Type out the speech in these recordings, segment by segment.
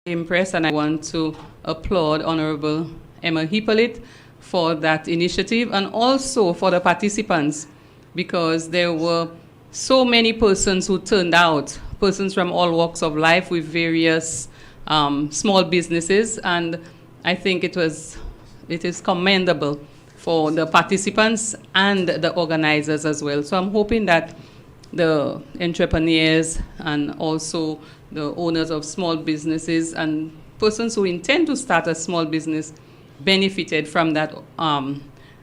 Impressed, and I want to applaud Honorable Emma Hippolyte for that initiative and also for the participants, because there were so many persons who turned out, persons from all walks of life with various small businesses, and I think it is commendable for the participants and the organizers as well. So I'm hoping that the entrepreneurs and also the owners of small businesses and persons who intend to start a small business benefited from that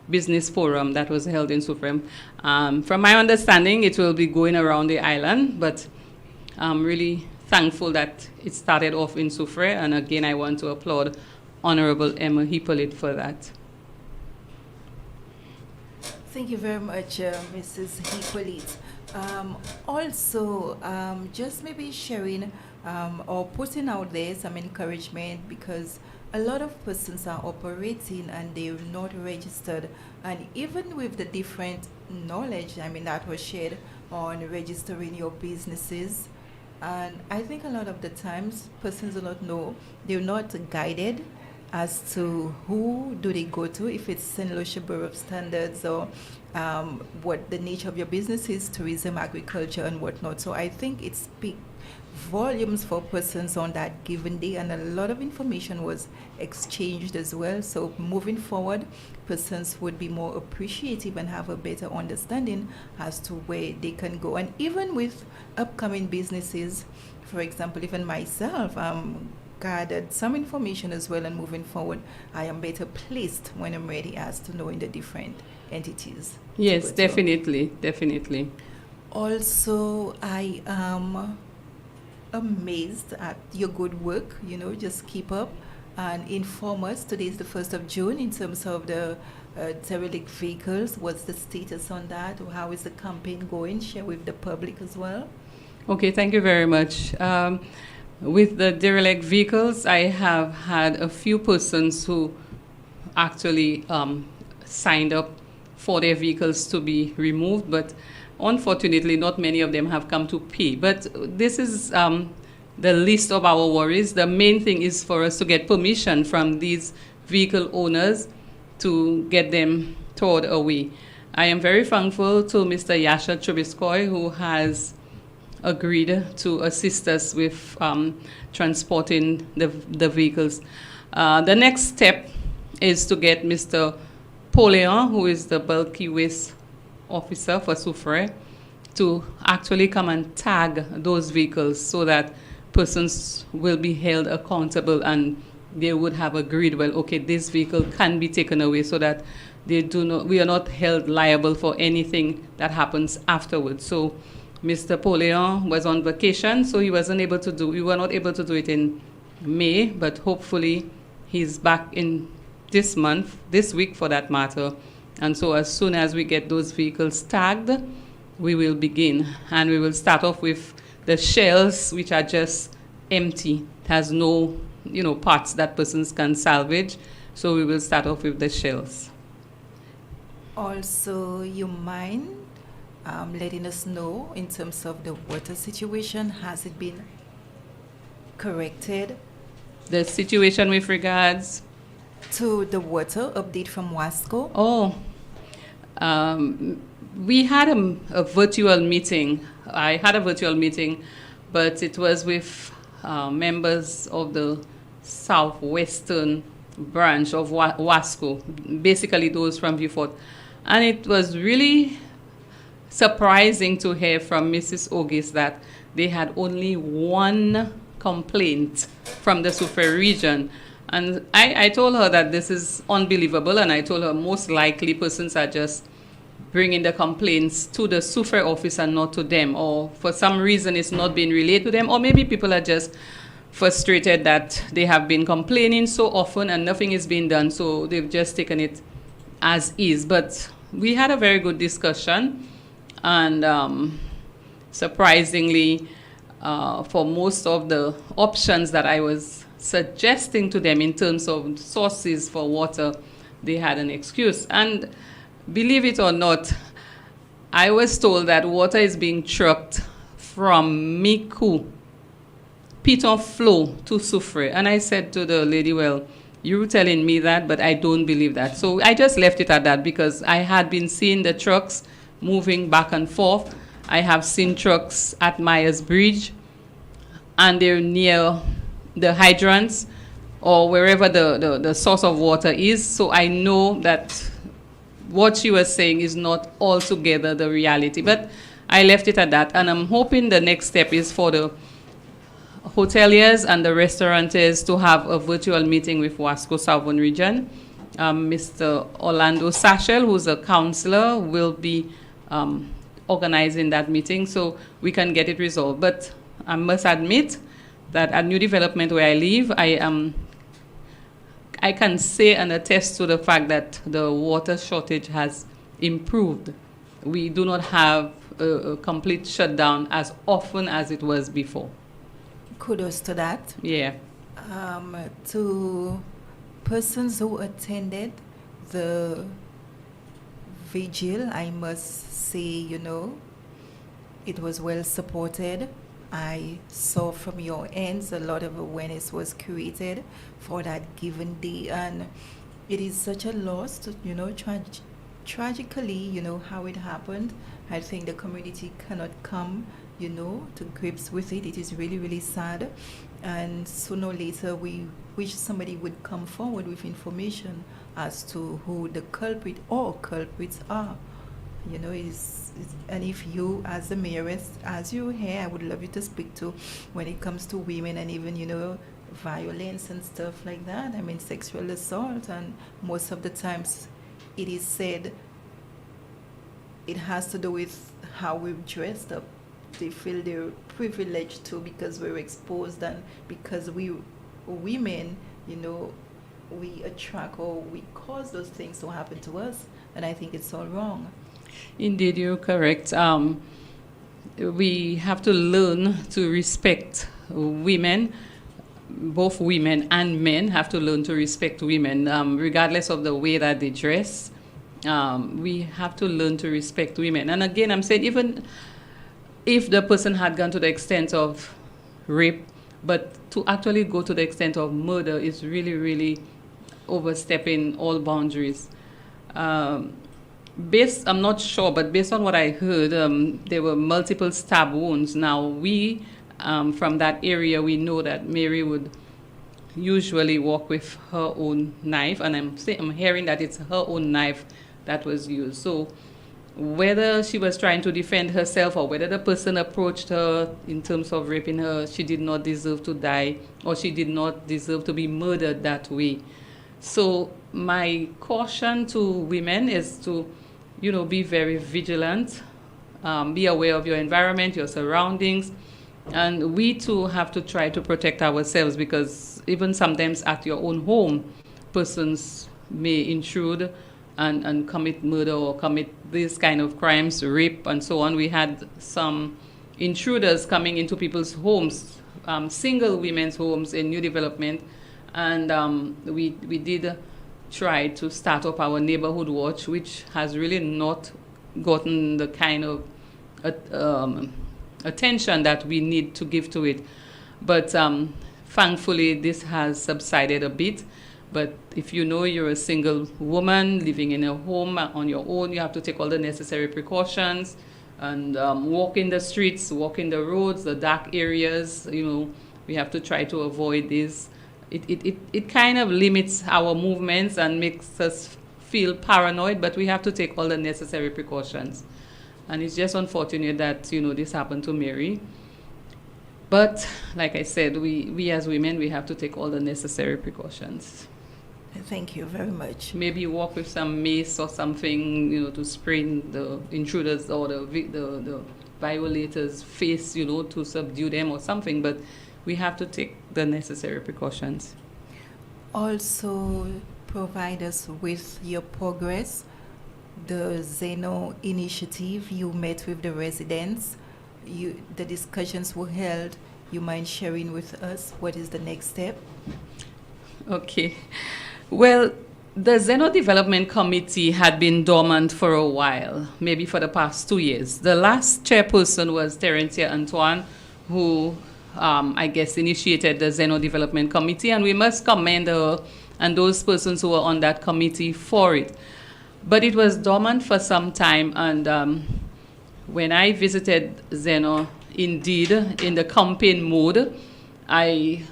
business forum that was held in Soufriere. From my understanding, it will be going around the island, but I'm really thankful that it started off in Soufriere, and again, I want to applaud Honorable Emma Hippolyte for that. Thank you very much, Mrs. Hippolyte. Also, just maybe sharing or putting out there some encouragement, because a lot of persons are operating and they're not registered. And even with the different knowledge, that was shared on registering your businesses, and I think a lot of the times persons do not know, they're not guided as to who do they go to, if it's St. Lucia Bureau of Standards or what the nature of your business is, tourism, agriculture, and whatnot. So I think it speaks volumes for persons on that given day, and a lot of information was exchanged as well. So moving forward, persons would be more appreciative and have a better understanding as to where they can go. And even with upcoming businesses, for example, even myself, gathered some information as well, and moving forward, I am better placed when I'm ready as to knowing the different entities. Yes, definitely. Also, I am amazed at your good work. Just keep up and inform us. Today is the 1st of June in terms of the derelict vehicles. What's the status on that? How is the campaign going? Share with the public as well. Okay, thank you very much. With the derelict vehicles, I have had a few persons who actually signed up for their vehicles to be removed, but unfortunately, not many of them have come to pay. But this is the least of our worries. The main thing is for us to get permission from these vehicle owners to get them towed away. I am very thankful to Mr. Yasha Trubiscoy, who has agreed to assist us with transporting the vehicles. The next step is to get Mr. Poleon, who is the bulky waste officer for Soufriere, to actually come and tag those vehicles so that persons will be held accountable and they would have agreed, well, okay, this vehicle can be taken away, so that we are not held liable for anything that happens afterwards. So Mr. Poleon was on vacation, so we were not able to do it in May, but hopefully he's back in this week for that matter. And so as soon as we get those vehicles tagged, we will begin. And we will start off with the shells, which are just empty. It has no, parts that persons can salvage. So we will start off with the shells. Also, you mind letting us know in terms of the water situation? Has it been corrected? The situation with regards to the water update from WASCO? We had a virtual meeting. I had a virtual meeting, but it was with members of the southwestern branch of WASCO, basically those from Beaufort. And it was really surprising to hear from Mrs. Ogis that they had only one complaint from the Soufriere region. And I told her that this is unbelievable, and I told her most likely persons are just bringing the complaints to the Soufriere office and not to them, or for some reason it's not being relayed to them, or maybe people are just frustrated that they have been complaining so often and nothing is being done, so they've just taken it as is. But we had a very good discussion, and surprisingly, for most of the options that I was suggesting to them in terms of sources for water, they had an excuse. And believe it or not, I was told that water is being trucked from Miku piton flow to Soufriere. And I said to the lady, well, you're telling me that, but I don't believe that. So I just left it at that because I had been seeing the trucks moving back and forth. I have seen trucks at Myers Bridge, and they're near the hydrants or wherever the source of water is. So I know that what she was saying is not altogether the reality. But I left it at that. And I'm hoping the next step is for the hoteliers and the restaurateurs to have a virtual meeting with Wasco Southern Region. Mr. Orlando Sachel, who's a counselor, will be organizing that meeting so we can get it resolved. But I must admit that at New Development where I live, I can say and attest to the fact that the water shortage has improved. We do not have a complete shutdown as often as it was before. Kudos to that. Yeah. To persons who attended the vigil, I must say, it was well supported. I saw from your ends a lot of awareness was created for that given day, and it is such a loss to, tragically, how it happened. I think the community cannot come, to grips with it. It is really, really sad, and sooner or later we wish somebody would come forward with information as to who the culprit or culprits are. And if you, as the mayoress, as you're here, I would love you to speak to when it comes to women and even, violence and stuff like that. I mean, sexual assault, and most of the times it is said it has to do with how we've dressed up. They feel they're privileged too because we're exposed, and because we women, we attract or we cause those things to happen to us, and I think it's all wrong. Indeed, you're correct. We have to learn to respect women. Both women and men have to learn to respect women, regardless of the way that they dress. We have to learn to respect women. And again, I'm saying even if the person had gone to the extent of rape, but to actually go to the extent of murder is really, really overstepping all boundaries. I'm not sure, but based on what I heard, there were multiple stab wounds. Now, we, from that area, we know that Mary would usually walk with her own knife, and I'm hearing that it's her own knife that was used. So whether she was trying to defend herself or whether the person approached her in terms of raping her, she did not deserve to die, or she did not deserve to be murdered that way. So my caution to women is to, be very vigilant, be aware of your environment, your surroundings, and we too have to try to protect ourselves, because even sometimes at your own home, persons may intrude and commit murder or commit these kind of crimes, rape and so on. We had some intruders coming into people's homes, single women's homes in New Development, and we did try to start up our neighborhood watch, which has really not gotten the kind of attention that we need to give to it. But thankfully, this has subsided a bit. But if you're a single woman living in a home on your own, you have to take all the necessary precautions and walk in the streets, walk in the roads, the dark areas. We have to try to avoid this. It kind of limits our movements and makes us feel paranoid, but we have to take all the necessary precautions. And it's just unfortunate that, this happened to Mary. But like I said, we as women, we have to take all the necessary precautions. Thank you very much. Maybe walk with some mace or something, to spray the intruders or the violators' face, to subdue them or something. But we have to take the necessary precautions. Also, provide us with your progress. The Zeno initiative, you met with the residents. The discussions were held. You mind sharing with us what is the next step? Okay. Well, the Zeno Development Committee had been dormant for a while, maybe for the past 2 years. The last chairperson was Terentia Antoine, who I guess, initiated the Zeno Development Committee, and we must commend her and those persons who were on that committee for it. But it was dormant for some time, and when I visited Zeno, indeed, in the campaign mode, I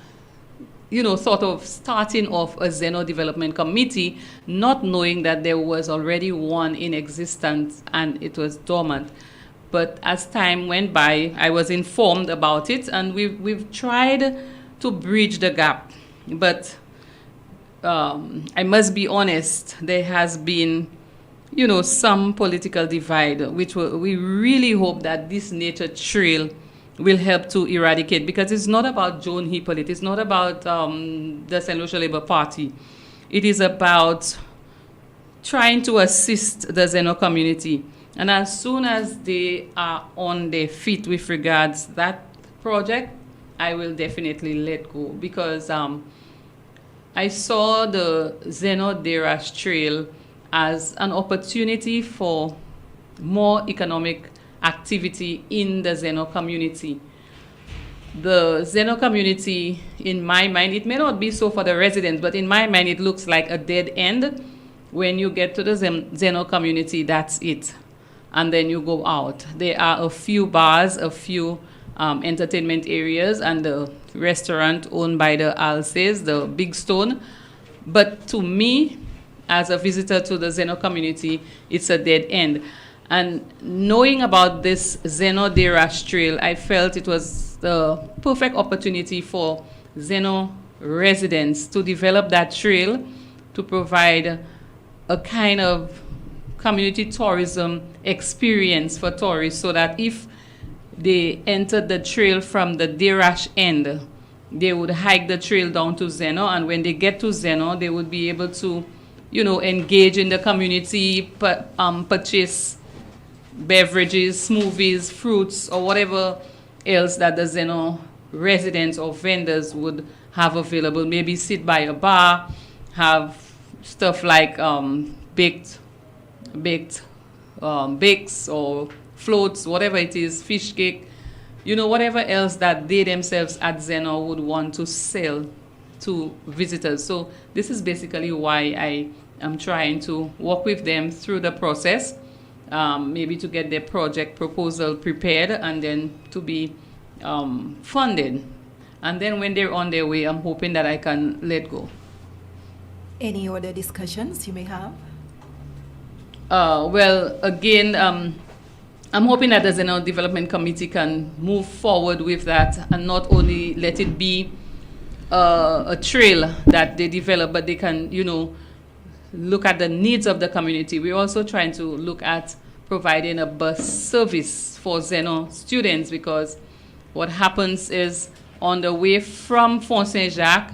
thought of starting off a Zeno Development Committee, not knowing that there was already one in existence and it was dormant. But as time went by, I was informed about it, and we've tried to bridge the gap. But I must be honest, there has been, some political divide, which we really hope that this nature trail will help to eradicate, because it's not about Joan Hippolyte, it's not about the St. Lucia Labour Party. It is about trying to assist the Zeno community. And as soon as they are on their feet with regards that project, I will definitely let go, because I saw the Zeno Derash Trail as an opportunity for more economic activity in the Zeno community. The Zeno community, in my mind, it may not be so for the residents, but in my mind, it looks like a dead end. When you get to the Zeno community, that's it. And then you go out. There are a few bars, a few entertainment areas, and the restaurant owned by the Alces, the Big Stone. But to me, as a visitor to the Zeno community, it's a dead end. And knowing about this Zeno Derash Trail, I felt it was the perfect opportunity for Zeno residents to develop that trail, to provide a kind of community tourism experience for tourists, so that if they entered the trail from the Derash end, they would hike the trail down to Zeno, and when they get to Zeno, they would be able to, engage in the community, purchase beverages, smoothies, fruits, or whatever else that the Zeno residents or vendors would have available. Maybe sit by a bar, have stuff like baked bakes or floats, whatever it is, fish cake, whatever else that they themselves at Zeno would want to sell to visitors. So this is basically why I am trying to work with them through the process, maybe to get their project proposal prepared and then to be funded. And then when they're on their way, I'm hoping that I can let go. Any other discussions you may have? Well, again, I'm hoping that the Zeno Development Committee can move forward with that and not only let it be a trail that they develop, but they can, look at the needs of the community. We're also trying to look at providing a bus service for Zeno students, because what happens is on the way from St Jacques,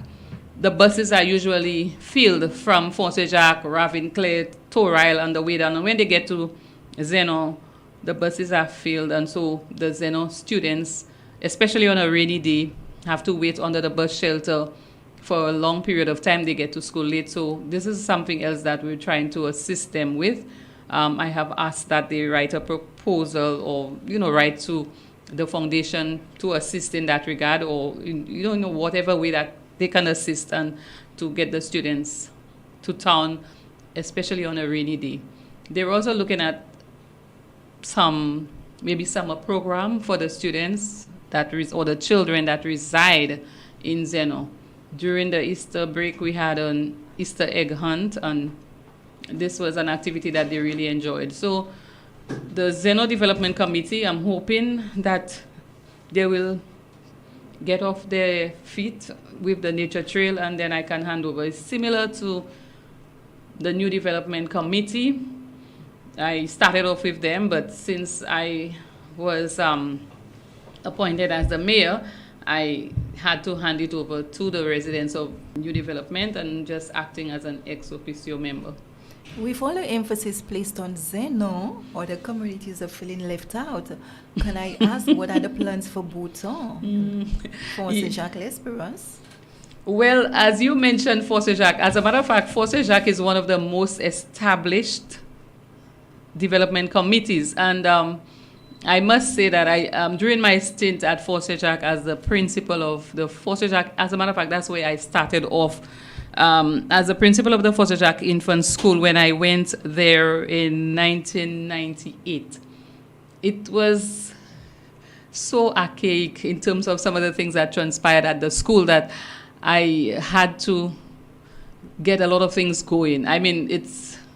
the buses are usually filled from St Jacques, Ravinclair, Torail on the way down. And when they get to Zeno, the buses are filled, and so the Zeno students, especially on a rainy day, have to wait under the bus shelter for a long period of time. They get to school late. So this is something else that we're trying to assist them with. I have asked that they write a proposal or, write to the foundation to assist in that regard, or, whatever way that they can assist and to get the students to town, especially on a rainy day. They're also looking at maybe summer program for the students or the children that reside in Zeno. During the Easter break, we had an Easter egg hunt, and this was an activity that they really enjoyed. So the Zeno Development Committee, I'm hoping that they will get off their feet with the nature trail, and then I can hand over. It's similar to the New Development Committee. I started off with them, but since I was appointed as the mayor, I had to hand it over to the residents of New Development and just acting as an ex officio member. With all the emphasis placed on Zeno, other communities are feeling left out. Can I ask, what are the plans for Bouton, for St Jacques l'Espérance? Well, as you mentioned, St Jacques, as a matter of fact, St Jacques is one of the most established development committees. And I must say that during my stint at St Jacques as the principal of the St Jacques, as a matter of fact, that's where I started off as the principal of the St Jacques Infant School when I went there in 1998. It was so archaic in terms of some of the things that transpired at the school that I had to get a lot of things going. I mean,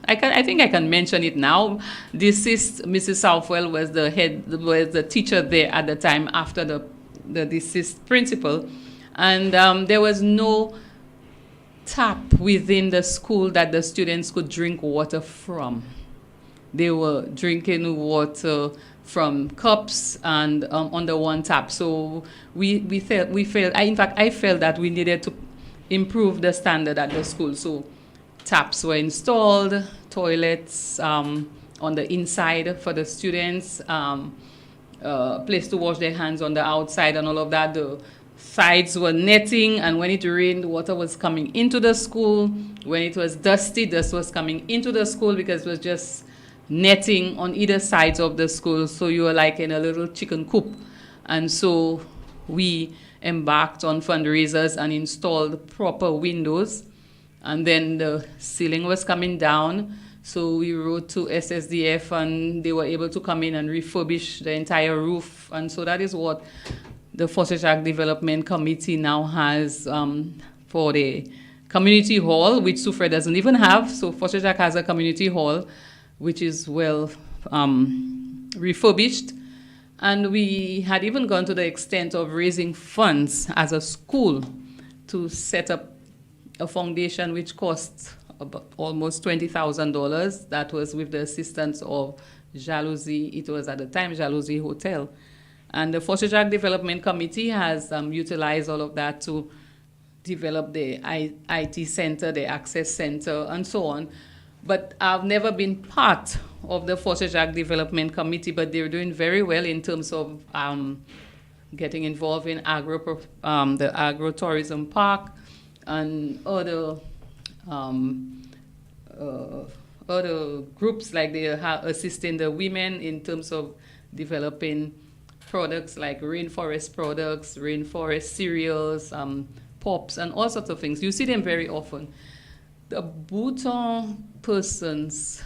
I think I can mention it now. Deceased Mrs. Southwell was the teacher there at the time after the deceased principal. And there was no tap within the school that the students could drink water from. They were drinking water from cups and under one tap. So we felt, I felt that we needed to improve the standard at the school. So taps were installed, toilets on the inside for the students, place to wash their hands on the outside and all of that. The sides were netting, and when it rained, water was coming into the school. When it was dusty, dust was coming into the school because it was just netting on either sides of the school. So you were like in a little chicken coop. And so we embarked on fundraisers and installed proper windows. And then the ceiling was coming down, so we wrote to SSDF and they were able to come in and refurbish the entire roof. And so that is what the St Jacques Development Committee now has for the community hall, which Soufriere doesn't even have. So St Jacques has a community hall, which is well refurbished. And we had even gone to the extent of raising funds as a school to set up a foundation which cost about almost $20,000. That was with the assistance of Jalousie. It was at the time Jalousie Hotel. And the St Jacques Development Committee has utilized all of that to develop the IT center, the access center, and so on. But I've never been part of the St Jacques Development Committee, but they're doing very well in terms of getting involved in the agro-tourism park, and other groups, like they are assisting the women in terms of developing products like rainforest products, rainforest cereals, pops, and all sorts of things. You see them very often. The Bhutan persons,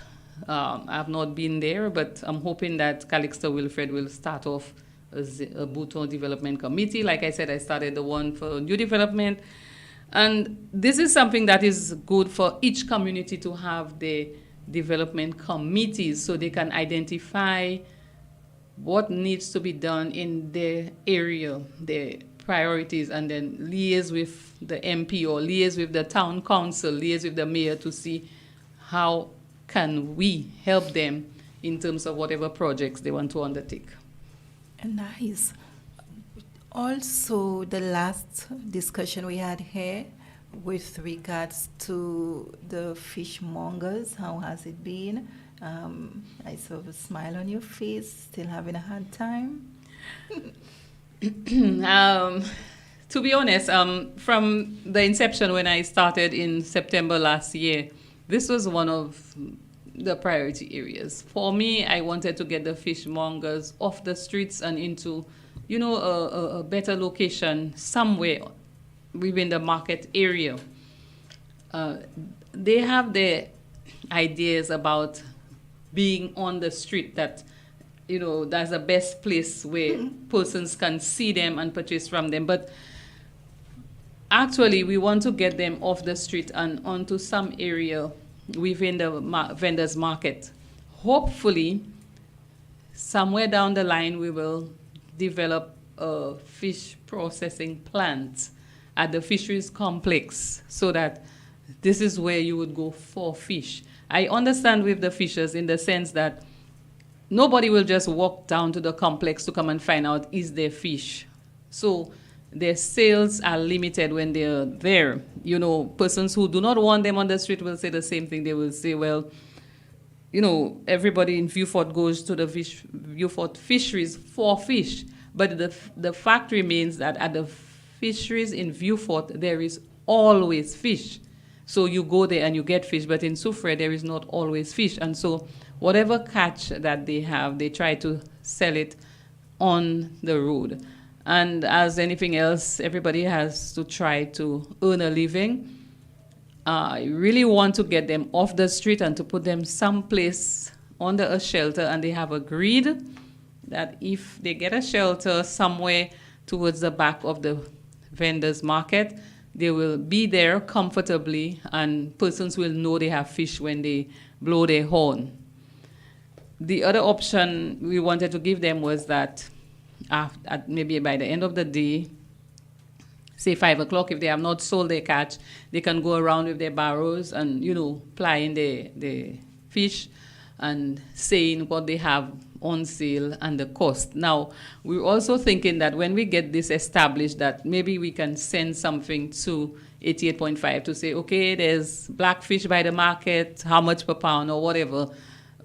I've not been there, but I'm hoping that Calixto Wilfred will start off as a Bhutan Development Committee. Like I said, I started the one for New Development. And this is something that is good for each community to have the development committees so they can identify what needs to be done in their area, their priorities, and then liaise with the MP or liaise with the town council, liaise with the mayor to see how can we help them in terms of whatever projects they want to undertake. Nice. Also, the last discussion we had here with regards to the fishmongers, how has it been? I saw a smile on your face, still having a hard time? To be honest, from the inception when I started in September last year, this was one of the priority areas. For me, I wanted to get the fishmongers off the streets and into a better location somewhere within the market area. They have their ideas about being on the street, that that's the best place where persons can see them and purchase from them. But actually, we want to get them off the street and onto some area within the vendors market. Hopefully, somewhere down the line, we will develop a fish processing plant at the fisheries complex so that this is where you would go for fish. I understand with the fishers in the sense that nobody will just walk down to the complex to come and find out is there fish. So their sales are limited when they're there. Persons who do not want them on the street will say the same thing. They will say, well, everybody in Vieux Fort goes to the Vieux Fort fisheries for fish. But the fact remains that at the fisheries in Vieux Fort, there is always fish. So you go there and you get fish, but in Soufriere, there is not always fish. And so whatever catch that they have, they try to sell it on the road. And as anything else, everybody has to try to earn a living. I really want to get them off the street and to put them someplace under a shelter, and they have agreed that if they get a shelter somewhere towards the back of the vendors market, they will be there comfortably, and persons will know they have fish when they blow their horn. The other option we wanted to give them was that maybe by the end of the day, say 5 o'clock, if they have not sold their catch, they can go around with their barrows and, plying the fish and saying what they have on sale and the cost. Now, we're also thinking that when we get this established, that maybe we can send something to 88.5 to say, okay, there's blackfish by the market, how much per pound or whatever.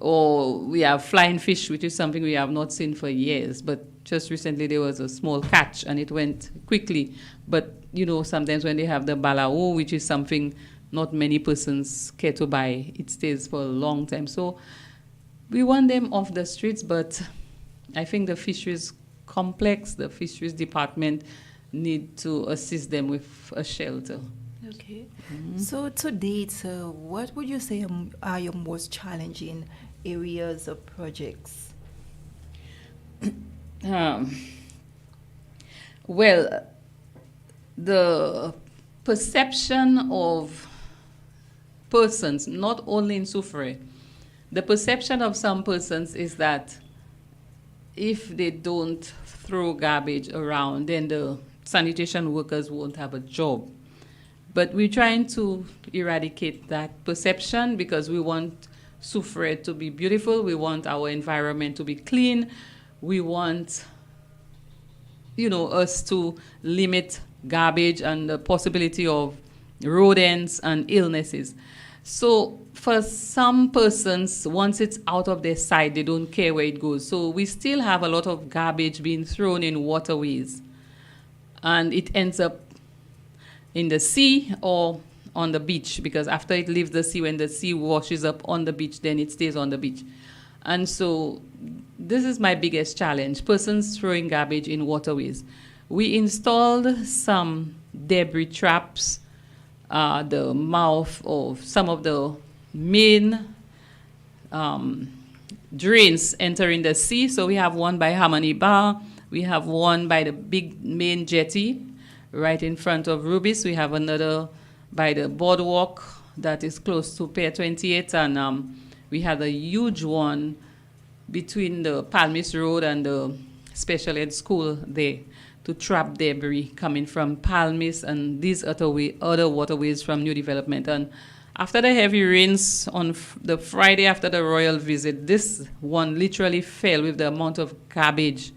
Or we have flying fish, which is something we have not seen for years. But just recently there was a small catch and it went quickly. But, sometimes when they have the balao, which is something not many persons care to buy, it stays for a long time. So we want them off the streets, but I think the fisheries complex, the fisheries department need to assist them with a shelter. Okay. So to date, what would you say are your most challenging areas of projects? Well, the perception of persons, not only in Soufriere, the perception of some persons is that if they don't throw garbage around, then the sanitation workers won't have a job. But we're trying to eradicate that perception because we want Soufriere to be beautiful. We want our environment to be clean. We want, us to limit garbage and the possibility of rodents and illnesses. So for some persons, once it's out of their sight, they don't care where it goes. So we still have a lot of garbage being thrown in waterways. And it ends up in the sea or on the beach, because after it leaves the sea, when the sea washes up on the beach, then it stays on the beach. And so this is my biggest challenge, persons throwing garbage in waterways. We installed some debris traps, the mouth of some of the main drains entering the sea. So we have one by Harmony Bar, we have one by the big main jetty right in front of Rubis. We have another by the boardwalk that is close to Pier 28, and we had a huge one between the Palmis Road and the special ed school there to trap debris coming from Palmis and these other waterways from new development. And after the heavy rains on the Friday after the royal visit, this one literally fell with the amount of garbage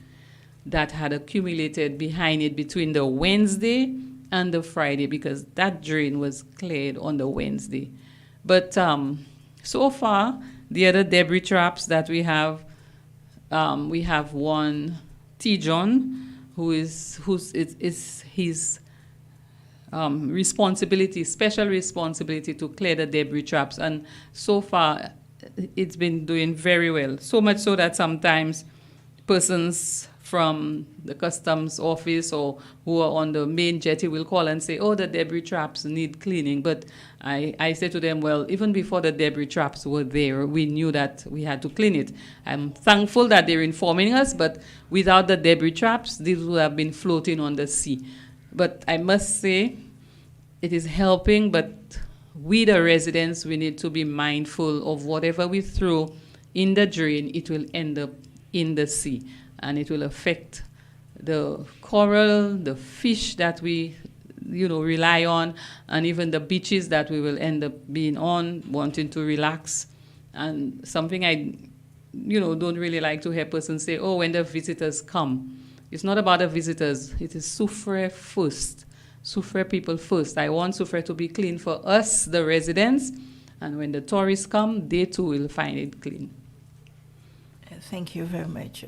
that had accumulated behind it between the Wednesday and the Friday, because that drain was cleared on the Wednesday. But so far, the other debris traps that we have one T. John, whose his responsibility, special responsibility to clear the debris traps, and so far it's been doing very well. So much so that sometimes persons from the customs office or who are on the main jetty will call and say, oh, the debris traps need cleaning. But I say to them, well, even before the debris traps were there, we knew that we had to clean it. I'm thankful that they're informing us, but without the debris traps, these would have been floating on the sea. But I must say, it is helping, but we, the residents, we need to be mindful of whatever we throw in the drain, it will end up in the sea. And it will affect the coral, the fish that we, rely on, and even the beaches that we will end up being on, wanting to relax. And something I, don't really like to hear persons say, oh, when the visitors come. It's not about the visitors. It is Soufriere first. Soufriere people first. I want Soufriere to be clean for us, the residents. And when the tourists come, they too will find it clean. Thank you very much.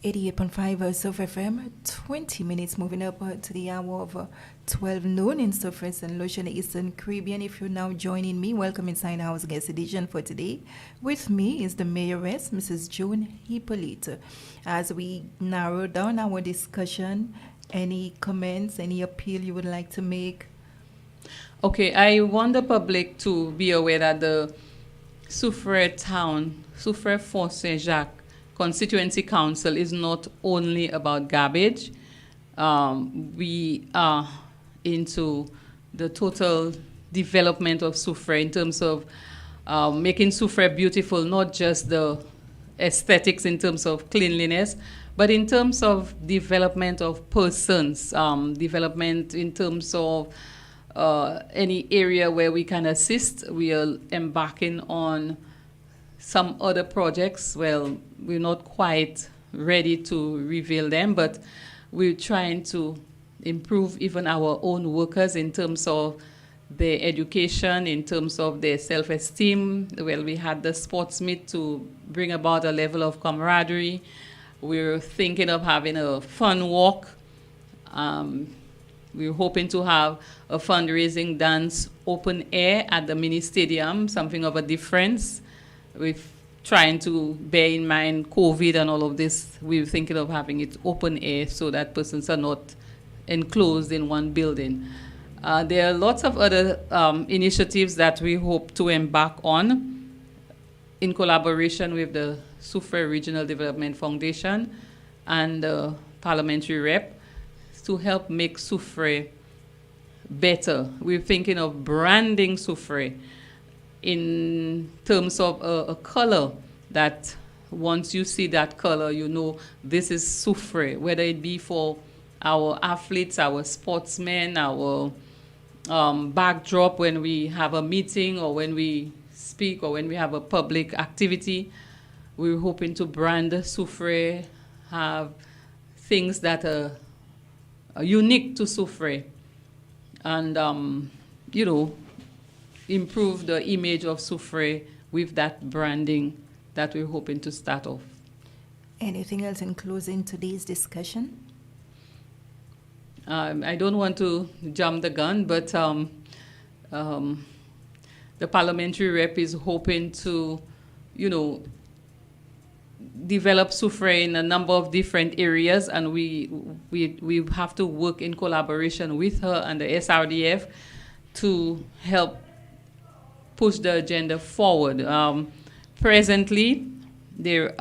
88.5 Surf FM, 20 minutes moving up to the hour of 12 noon in Soufriere and Lucian Eastern Caribbean. If you're now joining me, welcome inside House Guest Edition for today. With me is the Mayoress, Mrs. Joan Hippolyte. As we narrow down our discussion, any comments, any appeal you would like to make? Okay, I want the public to be aware that the Soufriere town, Soufriere for St Jacques Constituency Council is not only about garbage. We are into the total development of Soufriere in terms of making Soufriere beautiful, not just the aesthetics in terms of cleanliness, but in terms of development of persons, development in terms of any area where we can assist. We are embarking on some other projects. Well, we're not quite ready to reveal them, but we're trying to improve even our own workers in terms of their education, in terms of their self-esteem. Well, we had the sports meet to bring about a level of camaraderie. We're thinking of having a fun walk. We're hoping to have a fundraising dance open air at the mini stadium, something of a difference. We're trying to bear in mind COVID and all of this. We're thinking of having it open air so that persons are not enclosed in one building. There are lots of other initiatives that we hope to embark on in collaboration with the Soufriere Regional Development Foundation and the parliamentary rep to help make Soufriere better. We're thinking of branding Soufriere in terms of a color that once you see that color, you know this is Soufriere, whether it be for our athletes, our sportsmen, our backdrop when we have a meeting or when we speak or when we have a public activity. We're hoping to brand Soufriere, have things that are unique to Soufriere, and improve the image of Soufriere with that branding that we're hoping to start off. Anything else in closing today's discussion? I don't want to jump the gun, but the parliamentary rep is hoping to, develop Soufriere in a number of different areas, and we have to work in collaboration with her and the SRDF to help push the agenda forward. Presently, there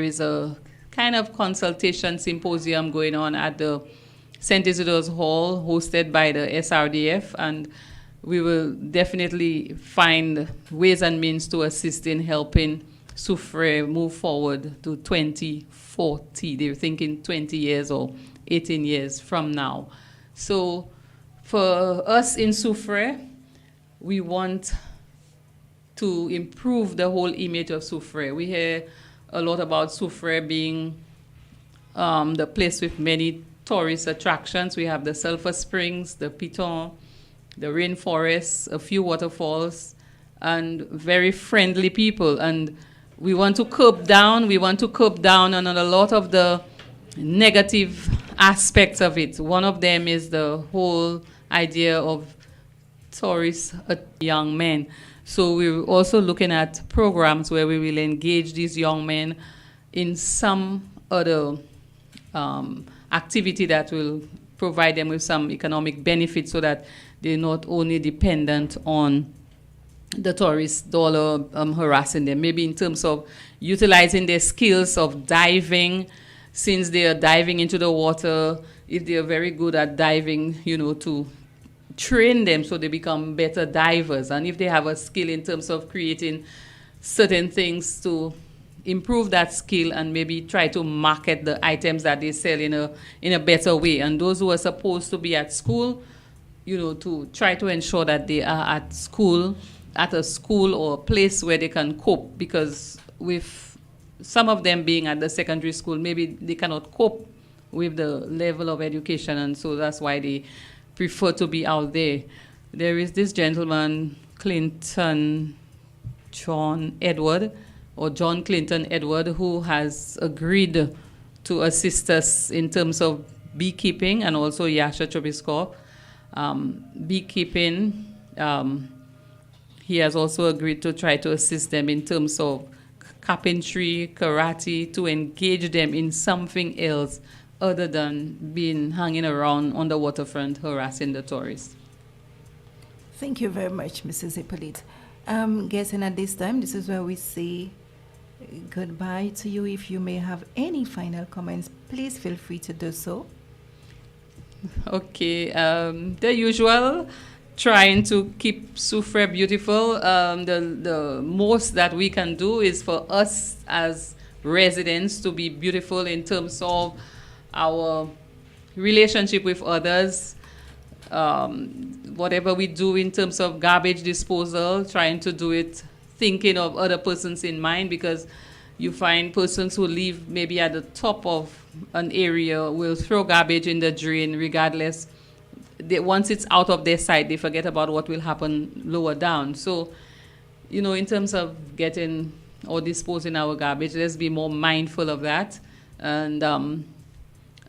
is a kind of consultation symposium going on at the St. Isidore's Hall, hosted by the SRDF, and we will definitely find ways and means to assist in helping Soufriere move forward to 2040. They're thinking 20 years or 18 years from now. So for us in Soufriere, we want to improve the whole image of Soufriere. We hear a lot about Soufriere being the place with many tourist attractions. We have the Sulphur Springs, the Piton, the rainforests, a few waterfalls, and very friendly people. And we want to curb down on a lot of the negative aspects of it. One of them is the whole idea of tourists, young men. So we're also looking at programs where we will engage these young men in some other activity that will provide them with some economic benefits so that they're not only dependent on the tourist dollar harassing them. Maybe in terms of utilizing their skills of diving, since they are diving into the water, if they are very good at diving, to train them so they become better divers. And if they have a skill in terms of creating certain things to improve that skill and maybe try to market the items that they sell in a better way. And those who are supposed to be at school, to try to ensure that they are at a school or a place where they can cope, because with some of them being at the secondary school, maybe they cannot cope with the level of education, and so that's why they prefer to be out there. There is this gentleman, John Clinton Edward, who has agreed to assist us in terms of beekeeping, and also Yasha Chobiskov. Beekeeping, he has also agreed to try to assist them in terms of carpentry, karate, to engage them in something else other than being hanging around on the waterfront harassing the tourists. Thank you very much, Mrs. Hippolyte. Guessing at this time, this is where we say goodbye to you. If you may have any final comments, please feel free to do so. Okay, the usual, trying to keep Soufriere beautiful. The most that we can do is for us as residents to be beautiful in terms of our relationship with others. Whatever we do in terms of garbage disposal, trying to do it thinking of other persons in mind, because you find persons who live maybe at the top of an area will throw garbage in the drain regardless. Once it's out of their sight, they forget about what will happen lower down. So, in terms of getting or disposing our garbage, let's be more mindful of that. And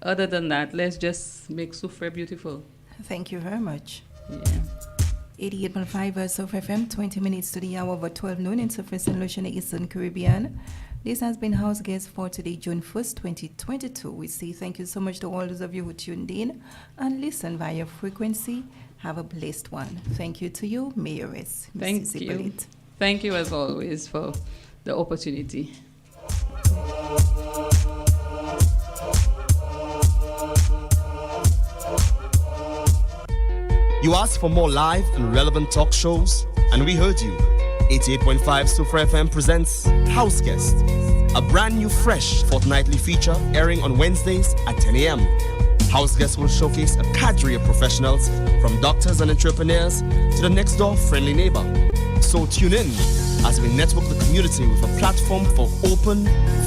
other than that, let's just make Soufriere beautiful. Thank you very much. Yeah. 88.5 Soufriere FM, 20 minutes to the hour of 12 noon in Soufriere St. Lucia, Eastern Caribbean. This has been House Guest for today, June 1st, 2022. We say thank you so much to all those of you who tuned in and listen via frequency. Have a blessed one. Thank you to you, Mayoress. Thank you. Hippolyte. Thank you, as always, for the opportunity. You asked for more live and relevant talk shows, and we heard you. 88.5 Soufriere FM presents House Guest, a brand new fresh fortnightly feature airing on Wednesdays at 10 a.m. House Guest will showcase a cadre of professionals, from doctors and entrepreneurs to the next door friendly neighbor. So tune in as we network the community with a platform for open,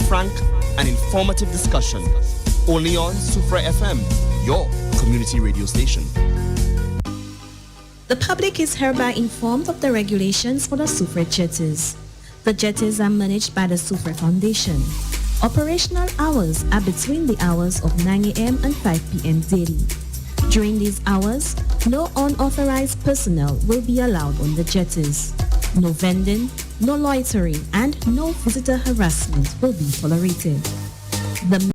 frank and informative discussion. Only on Soufriere FM, your community radio station. The public is hereby informed of the regulations for the Soufriere jetties. The jetties are managed by the Soufriere Foundation. Operational hours are between the hours of 9 a.m. and 5 p.m. daily. During these hours, no unauthorized personnel will be allowed on the jetties. No vending, no loitering, and no visitor harassment will be tolerated. The